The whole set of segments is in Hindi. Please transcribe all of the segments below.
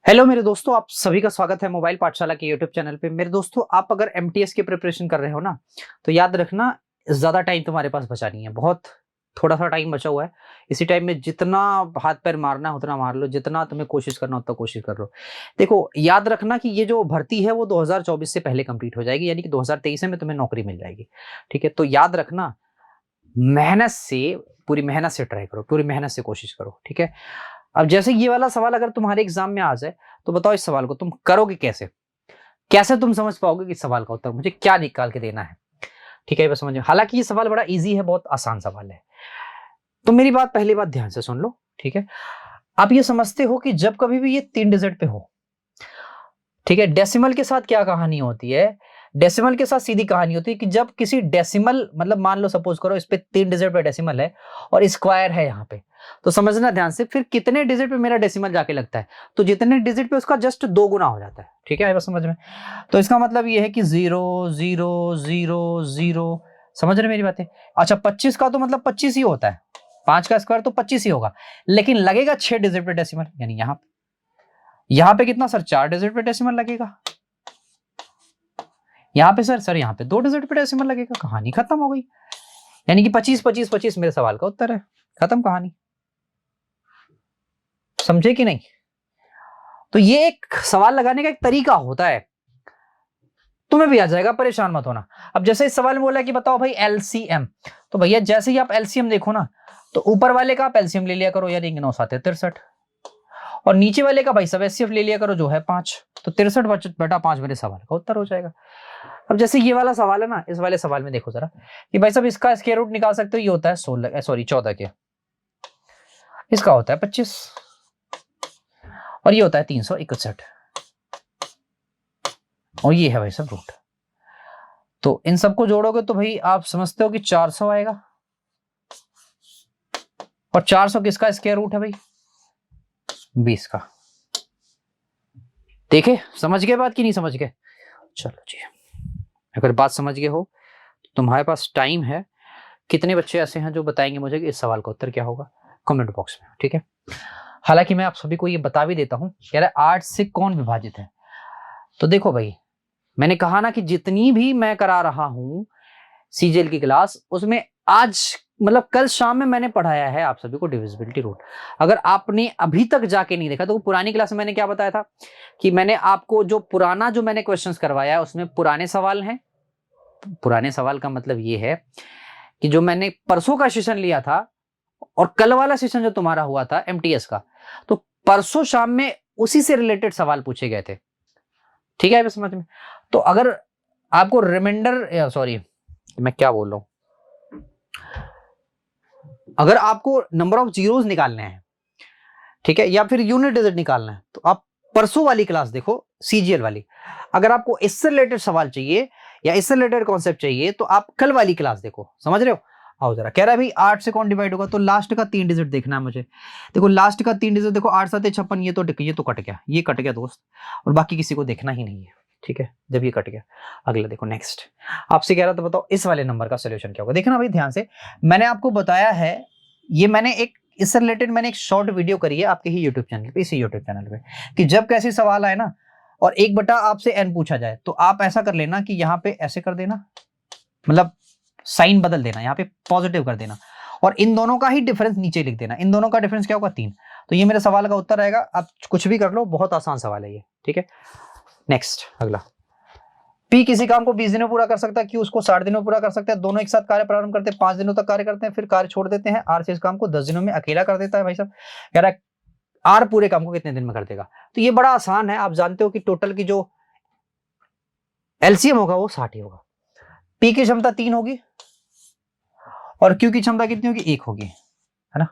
हेलो मेरे दोस्तों, आप सभी का स्वागत है मोबाइल पाठशाला के यूट्यूब चैनल पे। मेरे दोस्तों, आप अगर एमटीएस की प्रिपरेशन कर रहे हो ना, तो याद रखना ज़्यादा टाइम तुम्हारे पास बचा नहीं है। बहुत थोड़ा सा टाइम बचा हुआ है। इसी टाइम में जितना हाथ पैर मारना है उतना मार लो, जितना तुम्हें कोशिश करना उतना कोशिश कर लो। देखो, याद रखना कि ये जो भर्ती है वो 2024 से पहले कंप्लीट हो जाएगी, यानी कि 2023 में तुम्हें नौकरी मिल जाएगी। ठीक है, तो याद रखना, मेहनत से, पूरी मेहनत से ट्राई करो, पूरी मेहनत से कोशिश करो। ठीक है, अब जैसे ये वाला सवाल अगर तुम्हारे एग्जाम में आ जाए, तो बताओ इस सवाल को तुम करोगे कैसे? कैसे तुम समझ पाओगे कि इस सवाल का उत्तर मुझे क्या निकाल के देना है? ठीक है, ये बस समझ में। हालांकि ये सवाल बड़ा इजी है, बहुत आसान सवाल है। तो मेरी बात, पहली बात ध्यान से सुन लो। ठीक है, आप ये समझते हो कि जब कभी भी ये 3 डिजिट पे हो, ठीक है, डेसिमल के साथ क्या कहानी होती है? डेसिमल के साथ सीधी कहानी होती है कि जब किसी डेसिमल, मतलब मान लो सपोज करो इस पे 3 डिजिट पे डेसिमल है और स्क्वायर है यहाँ पे, तो समझना ध्यान से, फिर कितने डिजिट पे मेरा डेसिमल जाके लगता है? तो जितने डिजिट पे उसका जस्ट 2 गुना हो जाता है। ठीक है, बस समझ में। तो इसका मतलब ये है कि 0 0 0 0। समझ रहे मेरी बातें? अच्छा, 25 का तो मतलब 25 ही होता है, 5 का स्क्वायर तो 25 ही होगा, लेकिन लगेगा 6 डिजिट पे डेसिमल, यानी यहाँ पे कितना सर? 4 डिजिट पे डेसिमल लगेगा। यहाँ पे सर यहाँ पे 2 डिजिट पे डेसिमल लगेगा। कहानी खत्म हो गई। यानी कि 25 25 25 मेरे सवाल का उत्तर है। खत्म कहानी। समझे कि नहीं? तो ये एक सवाल लगाने का एक तरीका होता है, तुम्हें भी आ जाएगा, परेशान मत होना। अब जैसे इस सवाल में बोला कि बताओ भाई एलसीएम, तो भैया जैसे ही आप एलसीएम देखो ना, तो ऊपर वाले का आप एलसीएम ले लिया करो, यानी 9 7 63, और नीचे वाले का भाई सब एचसीएफ ले लिया करो, जो है 5। तो 63/5 मेरे सवाल का उत्तर हो जाएगा। अब जैसे ये वाला सवाल है ना, इस वाले सवाल में देखो जरा कि भाई साहब इसका स्क्वायर रूट निकाल सकते हो, ये होता है 14 के, इसका होता है 25, और ये होता है 361, और ये है भाई साहब रूट। तो इन सबको जोड़ोगे तो भाई आप समझते हो कि 400 आएगा, और 400 किसका स्क्वायर रूट है भाई? 20 का। देखे, समझ गए बात कि नहीं समझ गए? चलो जी, अगर बात समझ गए हो तो तुम्हारे पास टाइम है। कितने बच्चे ऐसे हैं जो बताएंगे मुझे कि इस सवाल का उत्तर क्या होगा? कमेंट बॉक्स में। ठीक है, हालांकि मैं आप सभी को ये बता भी देता हूं, कह रहा है 8 से कौन विभाजित है। तो देखो भाई, मैंने कहा ना कि जितनी भी मैं करा रहा हूं सीजीएल की क्लास, उसमें आज मतलब कल शाम में मैंने पढ़ाया है आप सभी को डिविजिबिलिटी रूल। अगर आपने अभी तक जाके नहीं देखा, तो पुरानी क्लास में मैंने क्या बताया था कि मैंने आपको जो पुराना जो मैंने क्वेश्चंस करवाया है उसमें पुराने सवाल हैं। पुराने सवाल का मतलब ये है कि जो मैंने परसों का सेशन लिया था और कल वाला सेशन जो तुम्हारा हुआ था एमटीएस का, तो परसों शाम में उसी से रिलेटेड सवाल पूछे गए थे। ठीक है, समझ में? तो अगर आपको रिमाइंडर, सॉरी मैं क्या बोल रहा हूं, अगर आपको नंबर ऑफ जीरोस निकालने हैं, ठीक है, या फिर यूनिट डिजिट निकालना है, तो आप परसों वाली क्लास देखो, सीजीएल वाली। अगर आपको इससे रिलेटेड सवाल चाहिए या इससे रिलेटेड कॉन्सेप्ट चाहिए, तो आप कल वाली क्लास देखो। समझ रहे हो? आओ जरा। कह रहा है भाई 8 से कौन डिवाइड होगा, तो लास्ट का 3 डिजिट देखना है मुझे। देखो लास्ट का 3 डिजिट देखो, 8 7 56, ये तो कट गया, ये कट गया दोस्त, और बाकी किसी को देखना ही नहीं है। ठीक है, जब ये कट गया, अगला देखो नेक्स्ट। आपसे कह रहा था बताओ इस वाले नंबर का सोल्यूशन क्या होगा। देखना भाई ध्यान से, मैंने आपको बताया है, ये मैंने एक इससे रिलेटेड मैंने एक शॉर्ट वीडियो करी है आपके ही यूट्यूब चैनल पे, इसी यूट्यूब चैनल पे, कि जब कैसे सवाल आए ना और 1 बटा आपसे n पूछा जाए, तो आप ऐसा कर लेना कि यहाँ पे ऐसे कर देना, मतलब साइन बदल देना, यहाँ पे पॉजिटिव कर देना, और इन दोनों का ही डिफरेंस नीचे लिख देना। इन दोनों का डिफरेंस क्या होगा? 3। तो ये मेरे सवाल का उत्तर आएगा। आप कुछ भी कर लो, बहुत आसान सवाल है ये। ठीक है, नेक्स्ट अगला। पी किसी काम को 20 दिनों में पूरा कर सकता है, क्यू उसको 60 दिनों में पूरा कर सकता है। दोनों एक साथ कार्य प्रारंभ करते हैं, 5 दिनों तक कार्य करते हैं, फिर कार्य छोड़ देते हैं। आर से इस काम को 10 दिनों में अकेला कर देता है। भाई साहब कह रहा है आर पूरे काम को कितने दिन में कर देगा? तो ये बड़ा आसान है। आप जानते हो कि टोटल की जो एलसीएम होगा वो 60 ही होगा। पी की क्षमता 3 होगी और क्यू की क्षमता कितनी होगी? 1 होगी, है ना?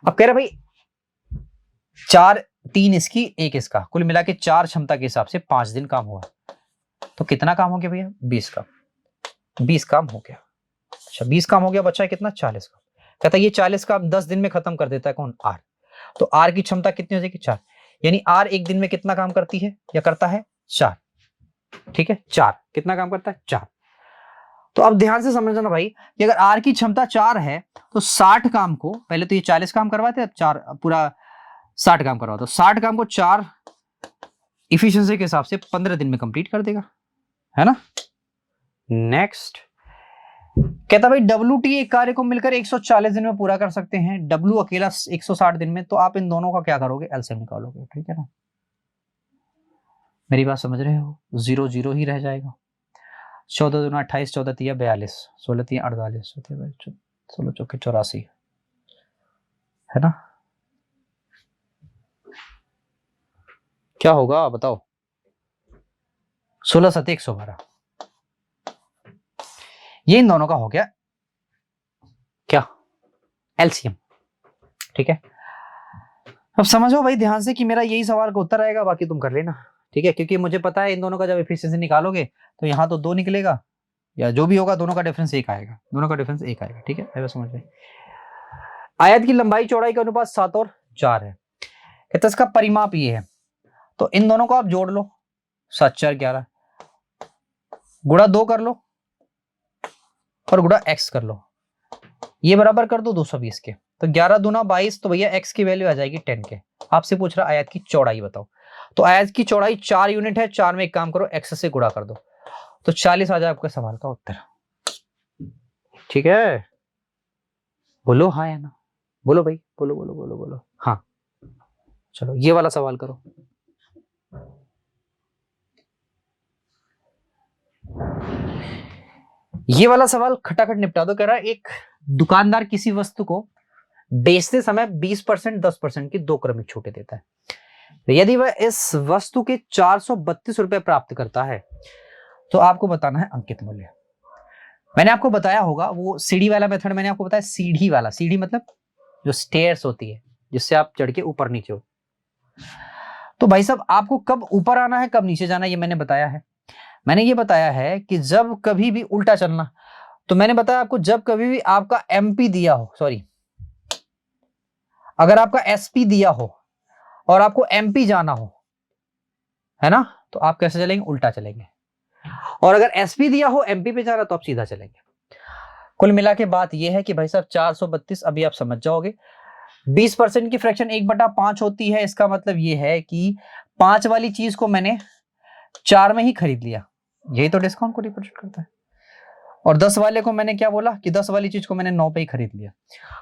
अब कह रहा भाई 4 3 इसकी 1 इसका, कुल मिला के 4 क्षमता के हिसाब से 5 दिन काम हुआ, तो कितना काम हो गया भैया? 20 का। 20 काम हो गया। अच्छा 20 काम हो गया, बचा है कितना? 40 का। कहता है ये 40 काम 10 दिन में खत्म कर देता है कौन? आर। तो आर की क्षमता कितनी हो जाएगी? 4। यानी आर एक दिन में कितना काम करती है या करता है? 4। ठीक है, 4 कितना काम करता है? 4। तो अब ध्यान से समझना भाई कि अगर आर की क्षमता 4 है, तो 60 काम को, पहले तो ये 40 काम करवाते हैं, 4 पूरा 60 काम करवा दो, 60 काम को 4 इफिशिएंसी के हिसाब से 15 दिन में कंप्लीट कर देगा, है ना। नेक्स्ट कहता भाई WT एक कार्य को मिलकर 140 दिन में पूरा कर सकते हैं, W अकेला 160 दिन में, तो आप इन दोनों का क्या करोगे, एलसीएम निकालोगे, ठीक है ना। मेरी बात समझ रहे हो, 0 0 ही रह जाएगा। 14 दूना 28, 14 तिया 42, 16 तिया 48, 16 चौके 84, है ना। क्या होगा बताओ, 16 7 112, ये इन दोनों का हो गया क्या, एलसीएम, ठीक है। अब समझो भाई ध्यान से कि मेरा यही सवाल का उत्तर आएगा, बाकी तुम कर लेना, ठीक है, क्योंकि मुझे पता है इन दोनों का जब एफिशिएंसी निकालोगे तो यहाँ तो 2 निकलेगा, या जो भी होगा दोनों का डिफरेंस 1 आएगा, दोनों का डिफरेंस 1 आएगा, ठीक है, ऐसा समझ में। आयत की लंबाई चौड़ाई का अनुपात 7 और 4 है, कहते इसका परिमाप ये है, तो इन दोनों को आप जोड़ लो, 7 4 11, गुणा 2 कर लो और गुणा x कर लो, ये बराबर कर दो 220 के, तो 11 दूना 22, तो भैया x की वैल्यू आ जाएगी 10 के। आपसे पूछ रहा आयत की चौड़ाई बताओ, तो आयत की चौड़ाई 4 यूनिट है, 4 में एक काम करो x से गुणा कर दो, तो 40 आ जाए आपके सवाल का उत्तर, ठीक है। बोलो हाँ या ना, बोलो भाई, बोलो बोलो बोलो बोलो हाँ। चलो ये वाला सवाल करो। ये वाला सवाल खटाखट निपटा दो। कह रहा है एक दुकानदार किसी वस्तु को बेचते समय 20% 10% की 2 क्रमिक छूटें देता है, तो यदि वह इस वस्तु के 432 रुपए प्राप्त करता है तो आपको बताना है अंकित मूल्य। मैंने आपको बताया होगा वो सीढ़ी वाला मेथड, मैंने आपको बताया सीढ़ी वाला, सीढ़ी मतलब जो स्टेयर्स होती है जिससे आप चढ़ के ऊपर नीचे हो। तो भाई साहब आपको कब ऊपर आना है कब नीचे जाना ये मैंने बताया है। मैंने ये बताया है कि जब कभी भी उल्टा चलना, तो मैंने बताया आपको जब कभी भी आपका एमपी दिया हो, सॉरी अगर आपका एसपी दिया हो और आपको एमपी जाना हो, है ना, तो आप कैसे चलेंगे, उल्टा चलेंगे। और अगर एसपी दिया हो एमपी पे जाना तो आप सीधा चलेंगे। कुल मिला के बात यह है कि भाई साहब 432 अभी आप समझ जाओगे, 20% की फ्रैक्शन 1/5 होती है, इसका मतलब यह है कि 5 वाली चीज को मैंने 4 में ही खरीद लिया, यही तो डिस्काउंट को रिप्रेजेंट करता है। और 10 वाले को मैंने क्या बोला कि 10 वाली चीज को मैंने 9 पे ही खरीद लिया।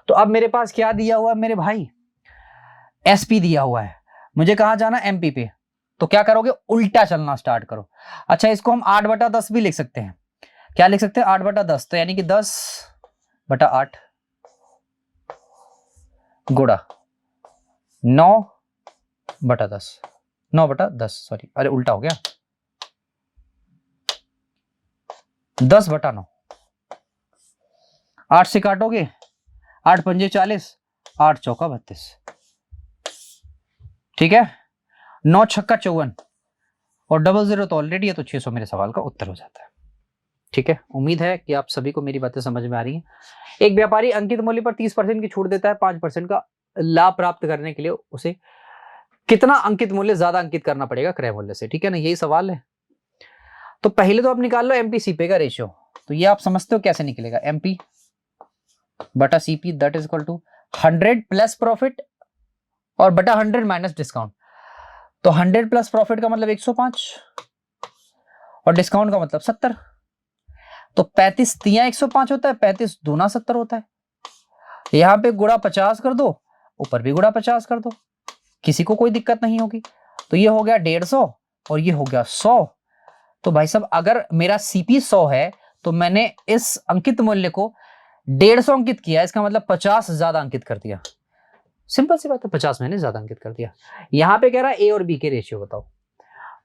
तो अब मेरे पास क्या दिया हुआ है मेरे भाई, एसपी दिया हुआ है, मुझे कहां जाना, एमपी पे, तो क्या करोगे, उल्टा चलना स्टार्ट करो। अच्छा इसको हम 8/10 भी लिख सकते हैं, क्या लिख सकते हैं 8/10, तो यानी कि 10/8 गुणा 9/10, 9/10 सॉरी, अरे उल्टा हो गया, 10/9, 8 से काटोगे 8 पंजे 40, 8 चौका 32, ठीक है, 9 छक्का 54 और 00 तो ऑलरेडी है, तो 600 मेरे सवाल का उत्तर हो जाता है, ठीक है। उम्मीद है कि आप सभी को मेरी बातें समझ में आ रही हैं। एक व्यापारी अंकित मूल्य पर 30% की छूट देता है, 5% का लाभ प्राप्त करने के लिए उसे कितना अंकित मूल्य ज्यादा अंकित करना पड़ेगा क्रय मूल्य से, ठीक है ना, यही सवाल है। तो पहले तो आप निकाल लो एमपी सीपी का रेशियो, तो ये आप समझते हो कैसे निकलेगा, एमपी बटा CP that is equal to 100 plus profit और बटा 100 माइनस डिस्काउंट, तो 100 प्लस प्रॉफिट का मतलब 105 और डिस्काउंट का मतलब 70, तो 35 तिया 105 होता है, 35 दूना 70 होता है, यहां पे गुणा 50 कर दो, ऊपर भी गुणा 50 कर दो, किसी को कोई दिक्कत नहीं होगी। तो ये हो गया 150 और ये हो गया 100। तो भाई साहब अगर मेरा सीपी 100 है तो मैंने इस अंकित मूल्य को 150 अंकित किया, इसका मतलब 50 ज्यादा अंकित कर दिया, सिंपल सी बात है, 50 मैंने ज्यादा अंकित कर दिया। यहां पे कह रहा है ए और बी के रेशियो बताओ,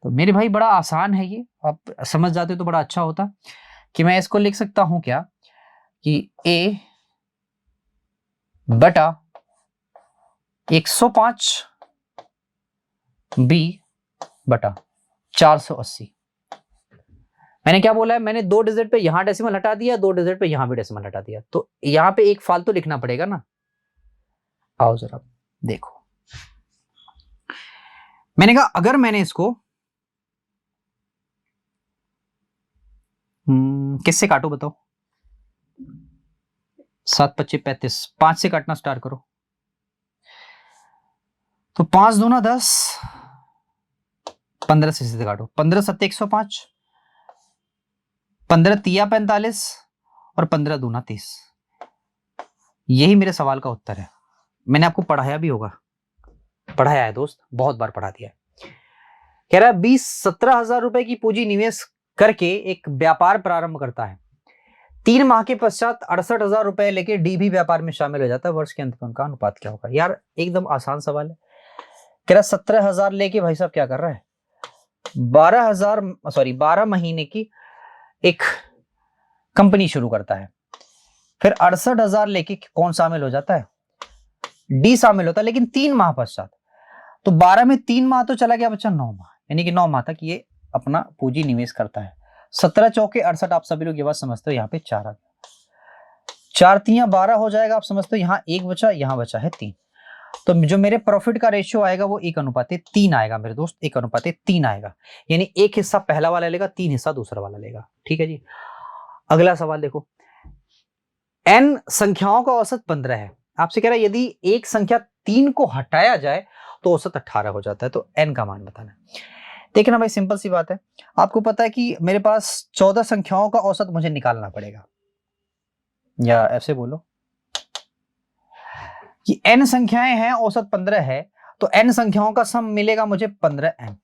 तो मेरे भाई बड़ा आसान है ये, आप समझ जाते तो बड़ा अच्छा होता कि मैं इसको लिख सकता हूं क्या कि ए बटा 105 बी बटा 480। मैंने क्या बोला है, मैंने 2 डिजिट पे यहां डेसिमल हटा दिया, 2 डिजिट पे यहां भी डेसिमल हटा दिया, तो यहां पे एक फालतू लिखना पड़ेगा ना। आओ जरा देखो, मैंने कहा अगर मैंने इसको किससे काटो बताओ, 7 25 35, 5 से काटना स्टार्ट करो, तो 5 दूना 10, 15 से सीधे काटो, 15 सत्ते 105, 15 तिया 45 और 15 दूना 30। यही मेरे सवाल का उत्तर है। मैंने आपको पढ़ाया भी होगा, पढ़ाया है दोस्त, बहुत बार पढ़ा दिया है। कह रहा है 17 हजार रुपए की पूंजी निवेश करके एक व्यापार प्रारंभ करता है। 3 माह के पश्चात 68 हजार रुपए लेके डी भी व्यापार में शामिल हो जाता है। वर्ष के अंत में उनका अनुपात क्या होगा? यार एकदम आसान सवाल है। कह रहा 17 हजार लेके भाई साहब क्या कर रहा है, 12 महीने की एक कंपनी शुरू करता है। फिर 68 हजार लेके कौन शामिल हो जाता है? डी शामिल होता है, लेकिन 3 माह पश्चात। तो 12 में 3 माह तो चला गया बच्चा 9 माह, यानी कि 9 माह तक ये अपना पूंजी निवेश करता है। 17 चौके 68, आप सभी लोग ये बात समझते हो। यहाँ पे 4 आ गया, 4 तिया 12 हो जाएगा, आप समझते हो। यहाँ 1 बचा, यहाँ बचा है 3। तो जो मेरे प्रॉफिट का रेशियो आएगा वो 1:3 आएगा मेरे दोस्त, 1:3 आएगा। यानी 1 हिस्सा पहला वाला लेगा, 3 हिस्सा दूसरा वाला लेगा। ठीक है जी। अगला सवाल देखो, n संख्याओं का औसत 15 है। आपसे कह रहा है यदि एक संख्या 3 को हटाया जाए तो औसत 18 हो जाता है, तो n का मान बताना। देखना भाई, सिंपल सी बात है। आपको पता है कि मेरे पास 14 संख्याओं का औसत मुझे निकालना पड़ेगा, या ऐसे बोलो कि n संख्याएं हैं, औसत 15 है, तो n संख्याओं का सम मिलेगा मुझे 15n।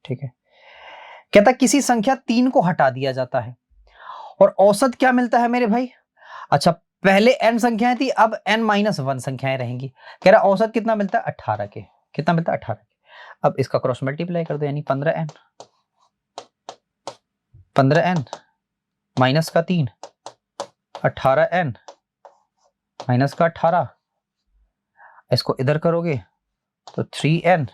ठीक है। कहता किसी संख्या 3 को हटा दिया जाता है और औसत क्या मिलता है मेरे भाई? अच्छा, पहले n संख्याएं थी, अब n-1 संख्याएं रहेंगी। कह रहा औसत कितना मिलता है? 18 के। कितना मिलता है? 18 के। अब इसका क्रॉस मल्टीप्लाई कर दो, यानी 15n माइनस का 3, 18n माइनस का 18। इसको इधर करोगे तो 3n।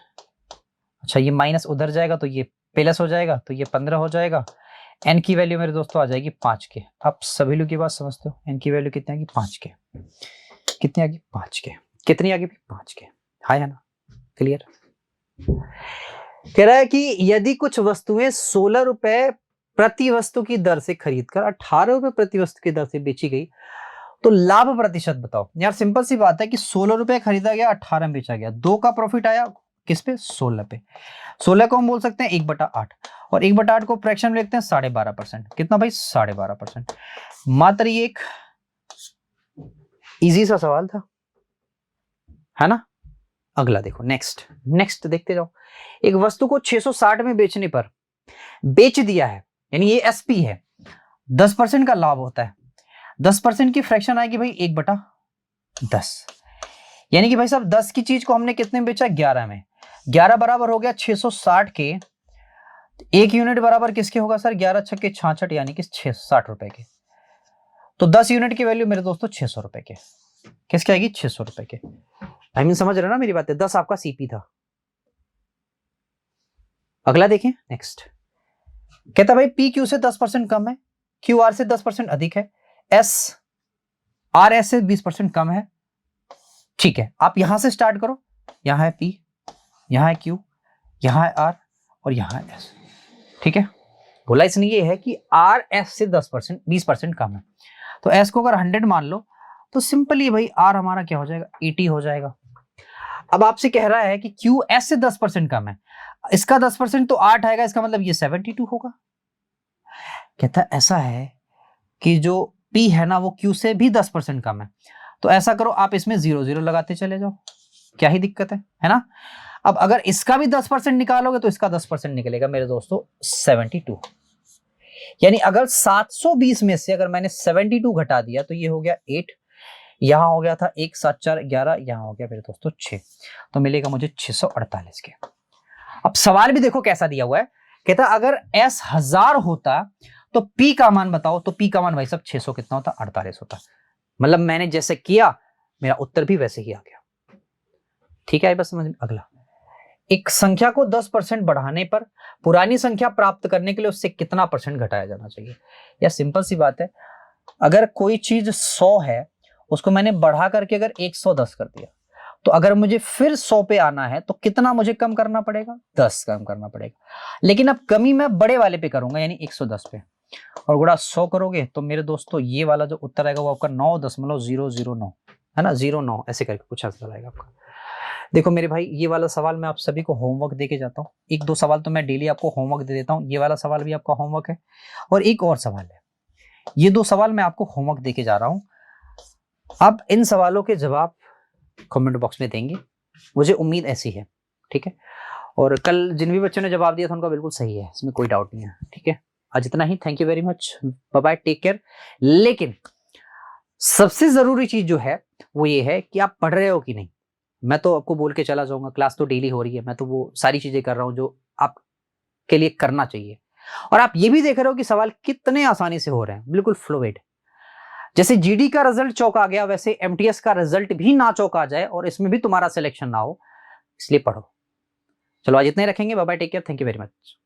अच्छा, ये माइनस उधर जाएगा तो ये प्लस हो जाएगा, तो ये 15 हो जाएगा। n की वैल्यू मेरे दोस्तों आ जाएगी 5 के। आप सभी लोग की बात समझते हो, n की वैल्यू कितनी आएगी? 5 के। कितनी आएगी? 5 के। कितनी आएगी? 5 के। हाय है ना? क्लियर? कह रहा है कि यदि कुछ वस्तुएं 16 रुपए प्रति वस्तु की दर से खरीदकर 18 रुपए प्रति वस्तु की दर से बेची गई तो लाभ प्रतिशत बताओ। यार सिंपल सी बात है कि 16 रुपए खरीदा गया, 18 में बेचा गया, 2 का प्रॉफिट आया किस पे? 16 पे। 16 को हम बोल सकते हैं 1/8, और 1/8 को फ्रैक्शन में लिखते हैं 12.5%। कितना भाई? 12.5%। मात्र ये एक इजी सा सवाल था, है ना? अगला देखो, नेक्स्ट देखते जाओ। एक वस्तु को 660 में बेचने पर बेच दिया है, यानी ये एसपी है, 10% का लाभ होता है। 10% की फ्रैक्शन आएगी भाई 1/10, यानी कि भाई साहब 10 की चीज को हमने कितने में बेचा? 11 में। 11 बराबर हो गया 660 के। 1 यूनिट बराबर किसके होगा सर? 11 छक्के 66, यानी कि 60 रुपए के। तो 10 यूनिट की वैल्यू मेरे दोस्तों 600 रुपए के। किसके आएगी? 600 रुपए के। आई मीन समझ रहे ना मेरी बातें? 10 आपका सीपी था। अगला देखें, नेक्स्ट। कहता भाई पी क्यू से 10% कम है, क्यू आर से 10% अधिक है, एस आर एस से 20% कम है। ठीक है, आप यहां से स्टार्ट करो। यहां है पी, यहां है क्यू, यहां है आर और यहां है एस। ठीक है, बोला इसने ये है कि आर एस से 10% 20% कम है। तो एस को अगर 100 मान लो तो सिंपली भाई आर हमारा क्या हो जाएगा? 80 हो जाएगा। अब आपसे कह रहा है कि क्यू एस से 10% कम है, इसका 10% तो 8 आएगा, इसका मतलब ये 72 होगा। कहता ऐसा है कि जो P है ना वो Q से भी 10% कम है। तो ऐसा करो, आप इसमें 0 0 लगाते चले जाओ, क्या ही दिक्कत है ना? अब अगर इसका भी 10% निकालोगे तो इसका 10% निकलेगा मेरे दोस्तों 72। यानी अगर 720 में से अगर मैंने 72 घटा दिया तो ये हो गया 8, यहां हो गया था 1 7 4 11, यहां हो गया मेरे दोस्तों 6, तो मिलेगा मुझे 648 के। अब सवाल भी देखो कैसा दिया हुआ है। कहता अगर S 1000 होता तो P का मान बताओ। तो P का मान भाई साहब 600 कितना होता? 48 होता। मतलब मैंने जैसे किया मेरा उत्तर भी वैसे ही आ गया। ठीक है, बस समझ में। अगला, एक संख्या को 10% बढ़ाने पर पुरानी संख्या प्राप्त करने के लिए उससे कितना % घटाया जाना चाहिए? या सिंपल सी बात है, अगर कोई चीज 100 है उसको मैंने बढ़ा करके अगर 110 कर दिया, तो अगर मुझे फिर 100 पे आना है तो कितना मुझे कम करना पड़ेगा? 10 कम करना पड़ेगा। लेकिन अब कमी मैं बड़े वाले पे करूंगा, यानी 110 पे, और गुणा 100 करोगे तो मेरे दोस्तों ये वाला जो उत्तर आएगा वो आपका 9.009 है ना, 09 ऐसे करके कुछ आंसर आएगा आपका। देखो मेरे भाई, ये वाला सवाल मैं आप सभी को होमवर्क दे के जाता हूँ। 1-2 सवाल तो मैं डेली आपको होमवर्क दे देता हूँ। ये वाला सवाल भी आपका होमवर्क है और एक और सवाल है। ये 2 सवाल मैं आपको होमवर्क दे के जा रहा हूँ। आप इन सवालों के जवाब कमेंट बॉक्स में देंगे, मुझे उम्मीद ऐसी है, ठीक है। और कल जिन भी बच्चों ने जवाब दिया था उनका बिल्कुल सही है, इसमें कोई डाउट नहीं है, ठीक है। आज इतना ही। Thank you very much, bye bye, take care. लेकिन सबसे जरूरी चीज जो है वो ये है कि आप पढ़ रहे हो कि नहीं। मैं तो आपको बोल के चला जाऊंगा, क्लास तो डेली हो रही है, मैं तो वो सारी चीजें कर रहा हूं जो आपके लिए करना चाहिए। और आप ये भी देख रहे हो कि सवाल कितने आसानी से हो रहे हैं, बिल्कुल फ्लोवेड। जैसे जीडी का रिजल्ट चौंका गया, वैसे एमटीएस का रिजल्ट भी ना चौंका जाए और इसमें भी तुम्हारा सिलेक्शन ना हो, इसलिए पढ़ो। चलो आज इतने रखेंगे। Bye bye, take care, thank you very much.